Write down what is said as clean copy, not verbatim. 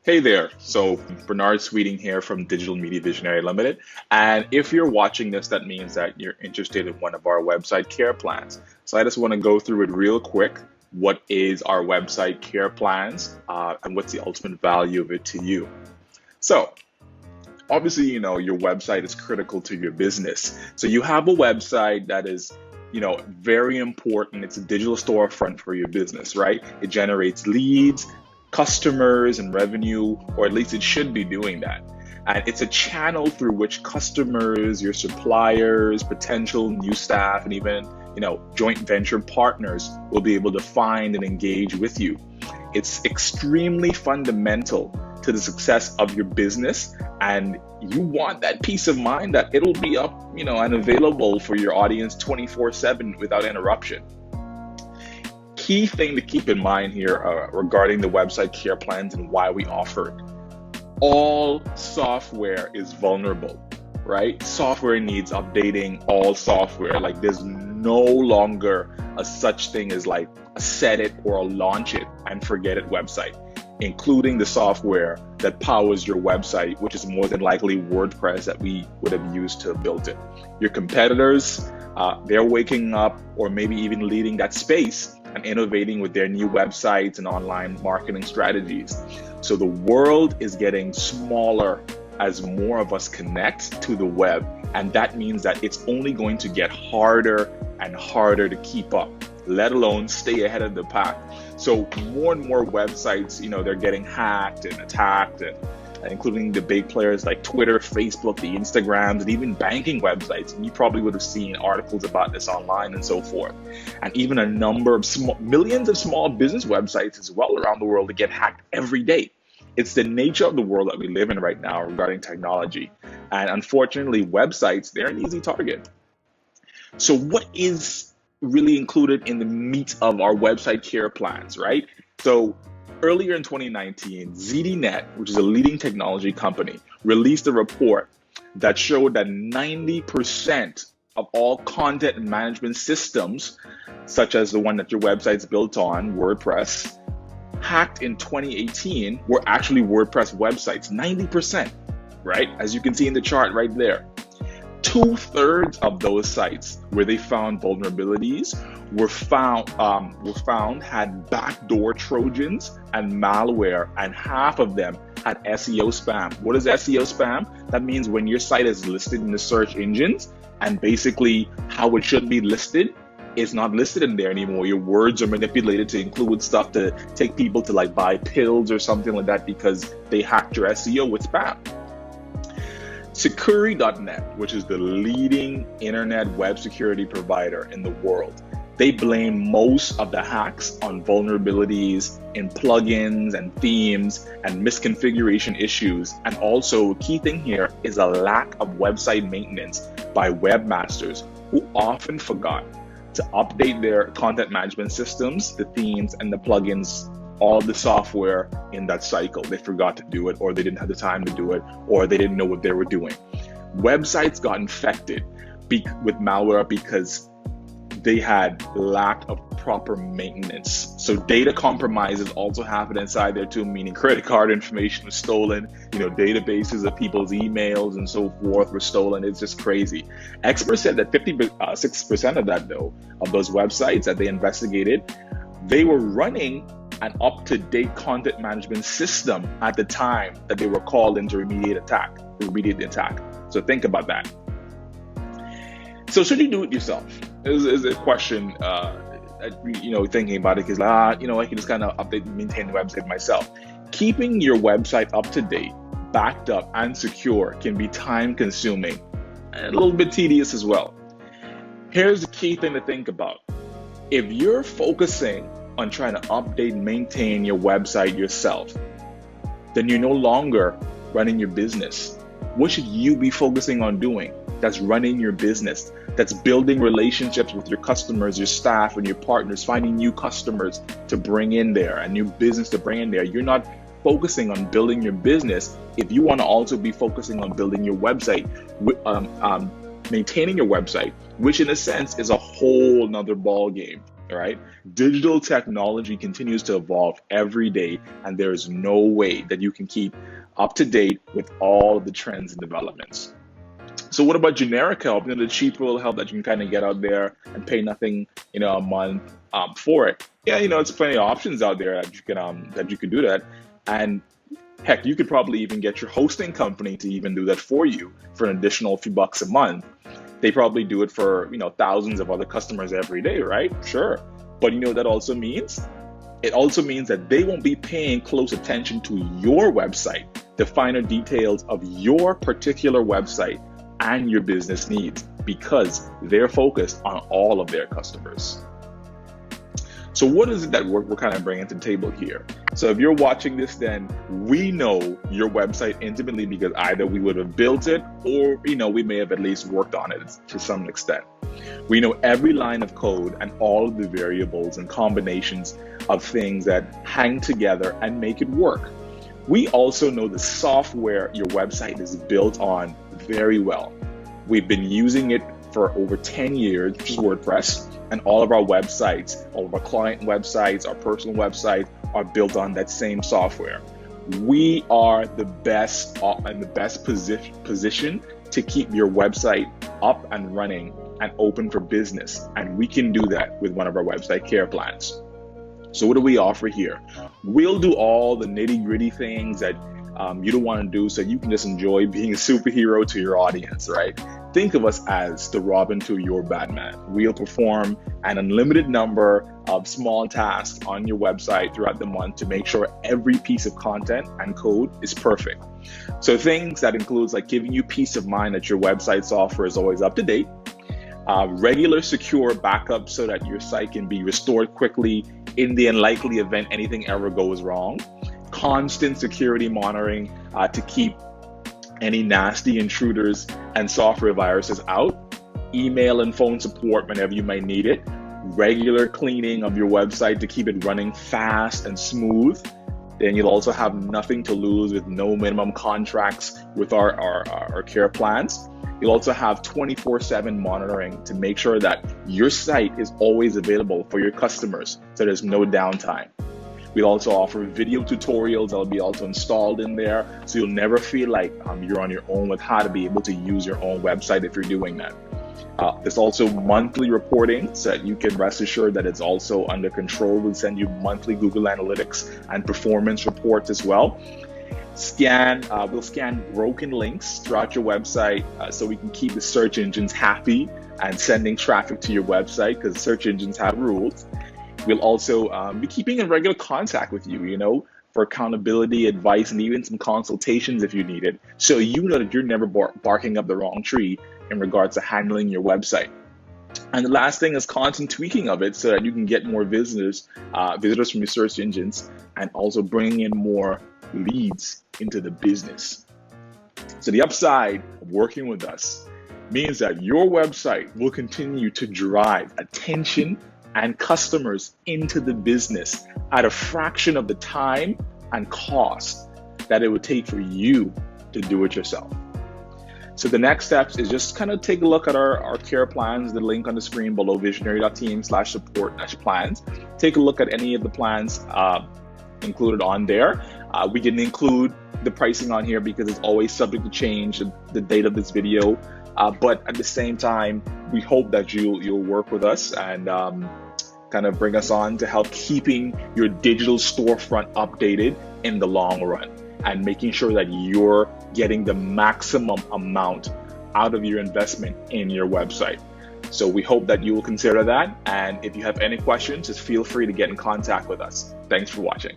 Hey there. So Bernard Sweeting here from Digital Media Visionary Limited. And if you're watching this, that means that you're interested in one of our website care plans. So I just want to go through it real quick. What is our website care plans and what's the ultimate value of it to you? So obviously, your website is critical to your business. So you have a website that is very important. It's a digital storefront for your business, right? It generates leads, customers, and revenue, or at least it should be doing that. And it's a channel through which customers, your suppliers, potential new staff, and even joint venture partners will be able to find and engage with you. It's extremely fundamental to the success of your business, and you want that peace of mind that it'll be up, and available for your audience 24/7 without interruption. Key thing to keep in mind here regarding the website care plans and why we offer it. All software is vulnerable, right? Software needs updating. All software, like there's no longer a such thing as like a set it or a launch it and forget it website, including the software that powers your website, which is more than likely WordPress that we would have used to build it. Your competitors, they're waking up or maybe even leading that space and innovating with their new websites and online marketing strategies. So the world is getting smaller as more of us connect to the web, and that means that it's only going to get harder and harder to keep up, let alone stay ahead of the pack. So more and more websites, they're getting hacked and attacked, and including the big players like Twitter, Facebook, the Instagrams, and even banking websites. And you probably would have seen articles about this online and so forth. And even a number of millions of small business websites as well around the world that get hacked every day. It's the nature of the world that we live in right now regarding technology. And unfortunately, websites, they're an easy target. So what is really included in the meat of our website care plans, right? So earlier in 2019, ZDNet, which is a leading technology company, released a report that showed that 90% of all content management systems, such as the one that your website's built on, WordPress, hacked in 2018 were actually WordPress websites, 90%, right? As you can see in the chart right there. 2/3 of those sites where they found vulnerabilities were found had backdoor Trojans and malware, and half of them had SEO spam. What is SEO spam? That means when your site is listed in the search engines and basically how it should be listed is not listed in there anymore. Your words are manipulated to include stuff to take people to like buy pills or something like that because they hacked your SEO with spam. Securi.net, which is the leading internet web security provider in the world, they blame most of the hacks on vulnerabilities in plugins and themes and misconfiguration issues. And also, a key thing here is a lack of website maintenance by webmasters who often forgot to update their content management systems, the themes, and the plugins, all the software in that cycle. They forgot to do it, or they didn't have the time to do it, or they didn't know what they were doing. Websites got infected with malware because they had lack of proper maintenance. So data compromises also happened inside there too, meaning credit card information was stolen, databases of people's emails and so forth were stolen. It's just crazy. Experts said that 56% of that though, of those websites that they investigated, they were running an up-to-date content management system at the time that they were called in to remediate the attack. So think about that. So should you do it yourself? Is a question, thinking about it, because I can just kind of update and maintain the website myself. Keeping your website up to date, backed up, and secure can be time-consuming and a little bit tedious as well. Here's the key thing to think about. If you're focusing on trying to update and maintain your website yourself, then you're no longer running your business. What should you be focusing on doing? That's running your business. That's building relationships with your customers, your staff, and your partners, finding new customers to bring in there, a new business to bring in there. You're not focusing on building your business if you want to also be focusing on building your website, maintaining your website, which in a sense is a whole nother ball game. All right. Digital technology continues to evolve every day, and there is no way that you can keep up to date with all the trends and developments. So what about generic help? The cheap little help that you can kind of get out there and pay nothing, a month for it. Yeah, it's plenty of options out there that you can do that. And heck, you could probably even get your hosting company to even do that for you for an additional few bucks a month. They probably do it for, thousands of other customers every day, right? Sure. But that also means? It also means that they won't be paying close attention to your website, the finer details of your particular website and your business needs, because they're focused on all of their customers. So what is it that we're kind of bringing to the table here? So if you're watching this, then we know your website intimately because either we would have built it or, we may have at least worked on it to some extent. We know every line of code and all of the variables and combinations of things that hang together and make it work. We also know the software your website is built on very well. We've been using it for over 10 years, which is WordPress, and all of our websites, all of our client websites, our personal websites are built on that same software. We are the best in the best position to keep your website up and running and open for business, and we can do that with one of our website care plans. So what do we offer here? We'll do all the nitty-gritty things that you don't want to do so you can just enjoy being a superhero to your audience, right? Think of us as the Robin to your Batman. We'll perform an unlimited number of small tasks on your website throughout the month to make sure every piece of content and code is perfect. So things that includes like giving you peace of mind that your website software is always up to date, regular secure backups so that your site can be restored quickly in the unlikely event anything ever goes wrong, constant security monitoring to keep any nasty intruders and software viruses out, email and phone support whenever you might need it, regular cleaning of your website to keep it running fast and smooth. Then you'll also have nothing to lose with no minimum contracts with our care plans. You'll also have 24/7 monitoring to make sure that your site is always available for your customers, so there's no downtime. We also offer video tutorials that will be also installed in there, so you'll never feel like you're on your own with how to be able to use your own website if you're doing that. There's also monthly reporting, so that you can rest assured that it's also under control. We'll send you monthly Google Analytics and performance reports as well. We'll scan broken links throughout your website so we can keep the search engines happy and sending traffic to your website, because search engines have rules. We'll also be keeping in regular contact with you, for accountability, advice, and even some consultations if you need it. So you know that you're never barking up the wrong tree in regards to handling your website. And the last thing is constant tweaking of it so that you can get more visitors from your search engines, and also bringing in more leads into the business. So the upside of working with us means that your website will continue to drive attention and customers into the business at a fraction of the time and cost that it would take for you to do it yourself. So the next steps is just kind of take a look at our care plans, the link on the screen below, visionary.team/support-plans. Take a look at any of the plans included on there. We didn't include the pricing on here because it's always subject to change, the date of this video. But at the same time, we hope that you'll work with us and kind of bring us on to help keeping your digital storefront updated in the long run, and making sure that you're getting the maximum amount out of your investment in your website. So we hope that you will consider that. And if you have any questions, just feel free to get in contact with us. Thanks for watching.